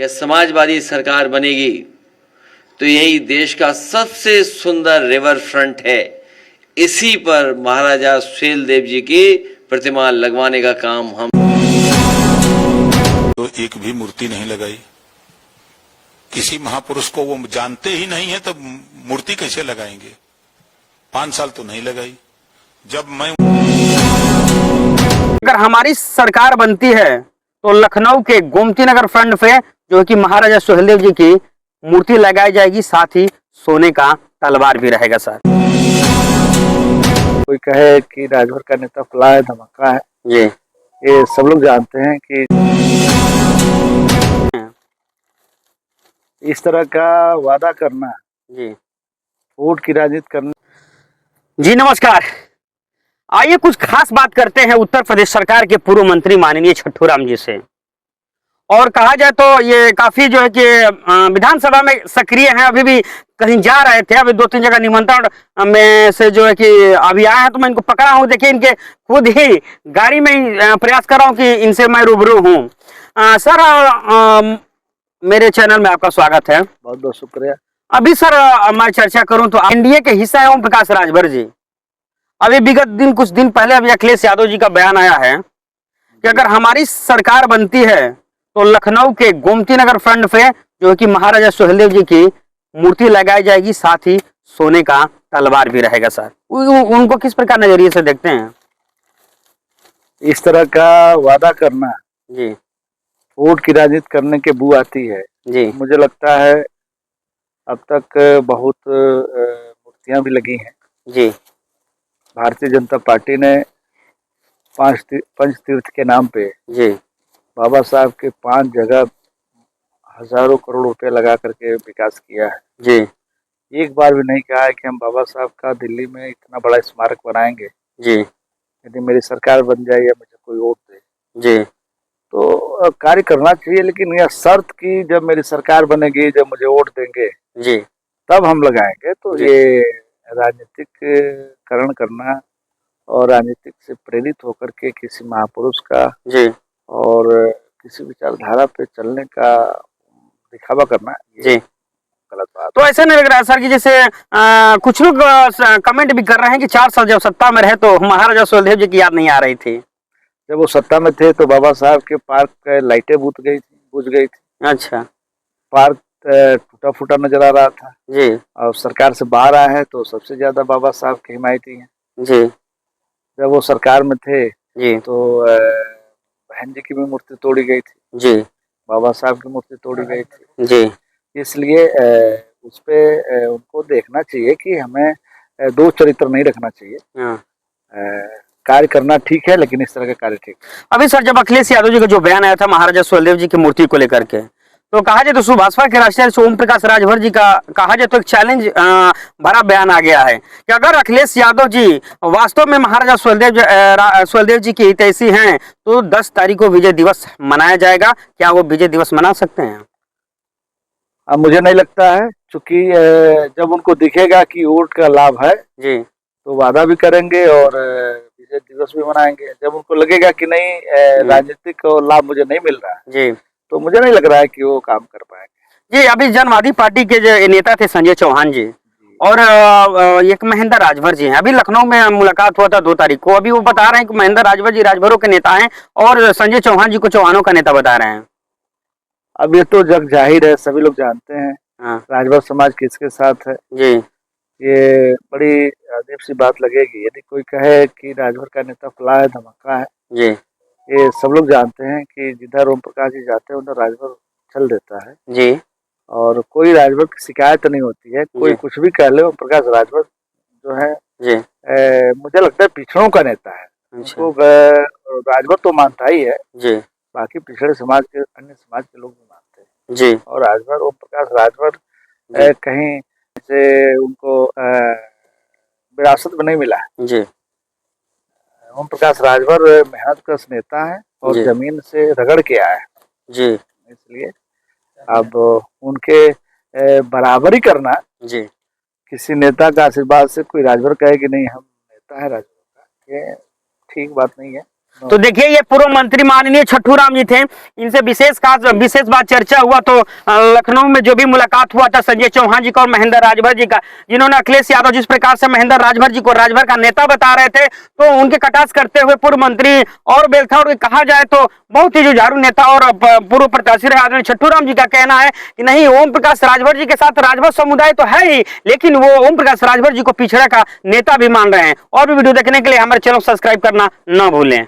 कि समाजवादी सरकार बनेगी तो यही देश का सबसे सुंदर रिवर फ्रंट है। इसी पर महाराजा सुहेलदेव जी की प्रतिमा लगवाने का काम हम तो एक भी मूर्ति नहीं लगाई। किसी महापुरुष को वो जानते ही नहीं है तो मूर्ति कैसे लगाएंगे। 5 साल तो नहीं लगाई। जब मैं अगर हमारी सरकार बनती है तो लखनऊ के गोमती नगर फ्रंट पे जो कि महाराजा सुहेलदेव जी की मूर्ति लगाई जाएगी, साथ ही सोने का तलवार भी रहेगा। सर कोई कहे कि राजभर का नेता फला है, धमाका है, ये सब लोग जानते हैं कि इस तरह का वादा करना, वोट की राजनीति करना। जी नमस्कार, आइए कुछ खास बात करते हैं उत्तर प्रदेश सरकार के पूर्व मंत्री माननीय छट्टू राम जी से। और कहा जाए तो ये काफी जो है कि विधानसभा में सक्रिय हैं, अभी भी कहीं जा रहे थे, अभी 2-3 जगह निमंत्रण में से जो है कि अभी आए हैं, तो मैं इनको पकड़ा हूं। देखिए इनके खुद ही गाड़ी में ही प्रयास कर रहा हूं कि इनसे मैं रूबरू हूं। सर मेरे चैनल में आपका स्वागत है। बहुत बहुत शुक्रिया। अभी सर मैं चर्चा करूं तो एनडीए के हिस्सा है ओम प्रकाश राजभर जी। अभी विगत दिन कुछ दिन पहले अभी अखिलेश यादव जी का बयान आया है कि अगर हमारी सरकार बनती है तो लखनऊ के गोमती नगर फ्रंट पे जो कि महाराजा सुहेलदेव जी की मूर्ति लगाई जाएगी, साथ ही सोने का तलवार भी रहेगा। सर उनको किस प्रकार नजरिए से देखते हैं? इस तरह का वादा करना जी, वोट की राजनीति करने के बू आती है जी। मुझे लगता है अब तक बहुत मूर्तियां भी लगी हैं। जी, भारतीय जनता पार्टी ने पंचतीर्थ के नाम पे जी, बाबा साहब के 5 जगह हजारों करोड़ रुपए लगा करके विकास किया है। जी, एक बार भी नहीं कहा है कि हम बाबा साहब का दिल्ली में इतना बड़ा स्मारक बनाएंगे जी, यदि मेरी सरकार बन जाए या मुझे कोई वोट दे। जी, तो कार्य करना चाहिए, लेकिन यह शर्त कि जब मेरी सरकार बनेगी, जब मुझे वोट देंगे, जी, तब हम लगाएंगे। तो ये राजनीतिक करण करना और राजनीतिक से प्रेरित होकर के किसी महापुरुष का जी, और किसी विचारधारा पे चलने का दिखावा करना, जी, गलत बात। तो ऐसा नहीं लग रहा है सर कि जैसे कुछ लोग कमेंट भी कर रहे हैं कि 4 साल जब सत्ता में रहे तो महाराजा सुहेलदेव जी की याद नहीं आ रही थी। जब वो सत्ता में थे तो बाबा साहब के पार्क के लाइटें बुझ गई थी। अच्छा, पार्क टूटा फूटा नजर आ रहा था जी, और सरकार से बाहर आए हैं तो सबसे ज्यादा बाबा साहब के हिमायती हैं। जी, जब वो सरकार में थे जी, तो बहन जी की भी मूर्ति तोड़ी गई थी, जी, बाबा साहब की मूर्ति तोड़ी गई थी। जी, इसलिए उस पे उनको देखना चाहिए कि हमें 2 चरित्र नहीं रखना चाहिए। हाँ। कार्य करना ठीक है, लेकिन इस तरह का कार्य ठीक। अभी सर जब अखिलेश यादव जी का जो बयान आया था महाराजा सुहेलदेव जी की मूर्ति को लेकर के, तो कहा जाए तो सुभाषपा के राष्ट्रीय अध्यक्ष ओम प्रकाश राजभर जी का कहा जाए तो एक चैलेंज भरा बयान आ गया है कि अगर अखिलेश यादव जी वास्तव में महाराजा सुहेलदेव जी की हितैषी हैं तो 10 तारीख को विजय दिवस मनाया जाएगा। क्या वो विजय दिवस मना सकते हैं? अब मुझे नहीं लगता है, क्योंकि जब उनको दिखेगा कि वोट का लाभ है जी, तो वादा भी करेंगे और विजय दिवस भी मनाएंगे। जब उनको लगेगा कि नहीं राजनीतिक लाभ मुझे नहीं मिल रहा है, जी, तो मुझे नहीं लग रहा है कि वो काम कर पाएंगे। जी। अभी जनवादी पार्टी के जो नेता थे संजय चौहान जी और एक महेंद्र राजभर जी हैं। अभी लखनऊ में मुलाकात हुआ था 2 तारीख को। अभी वो बता रहे हैं कि महेंद्र राजभर जी राजभरों के नेता हैं और संजय चौहान जी को चौहानों का नेता बता रहे हैं। अब ये तो जग जाहिर है, सभी लोग जानते हैं हाँ। राजभर समाज किसके साथ है। जी, ये बड़ी अजीब सी बात लगेगी यदि कोई कहे कि राजभर का नेता फला है, धमाका है। जी, ये सब लोग जानते हैं कि जिधर ओम प्रकाश जी जाते हैं उधर राजभर चल देता है। जी, और कोई राजभर की शिकायत नहीं होती है। कोई कुछ भी कह ले, ओम प्रकाश राजभर जो है जी, मुझे लगता है पिछड़ों का नेता है। अच्छा, उनको राजभर तो मानता ही है, जी, बाकी पिछड़े समाज के अन्य समाज के लोग भी मानते हैं। जी, और राजभर, ओम प्रकाश राजभर कहीं से उनको विरासत में नहीं मिला है। जी, ओम प्रकाश राजभर मेहनत कश नेता है और जमीन से रगड़ के आया है। जी, इसलिए अब उनके बराबरी करना जी, किसी नेता का आशीर्वाद से कोई राजभर कहे कि नहीं हम नेता है राजभर का, ये ठीक बात नहीं है। तो देखिए ये पूर्व मंत्री माननीय छठू राम जी थे, इनसे विशेष बात चर्चा हुआ तो लखनऊ में जो भी मुलाकात हुआ था संजय चौहान जी का और महेंद्र राजभर जी का, जिन्होंने अखिलेश यादव जिस प्रकार से महेंद्र राजभर जी को राजभर का नेता बता रहे थे, तो उनके कटाक्ष करते हुए पूर्व मंत्री और बेलथा और कहा जाए तो बहुत ही जुझारू नेता और पूर्व प्रत्याशी रहे आदरणीय छठू राम जी का कहना है कि नहीं, ओम प्रकाश राजभर जी के साथ राजभर समुदाय तो है ही, लेकिन वो ओम प्रकाश राजभर जी को पिछड़ा का नेता भी मान रहे हैं। और भी वीडियो देखने के लिए हमारे चैनल को सब्सक्राइब करना न भूलें।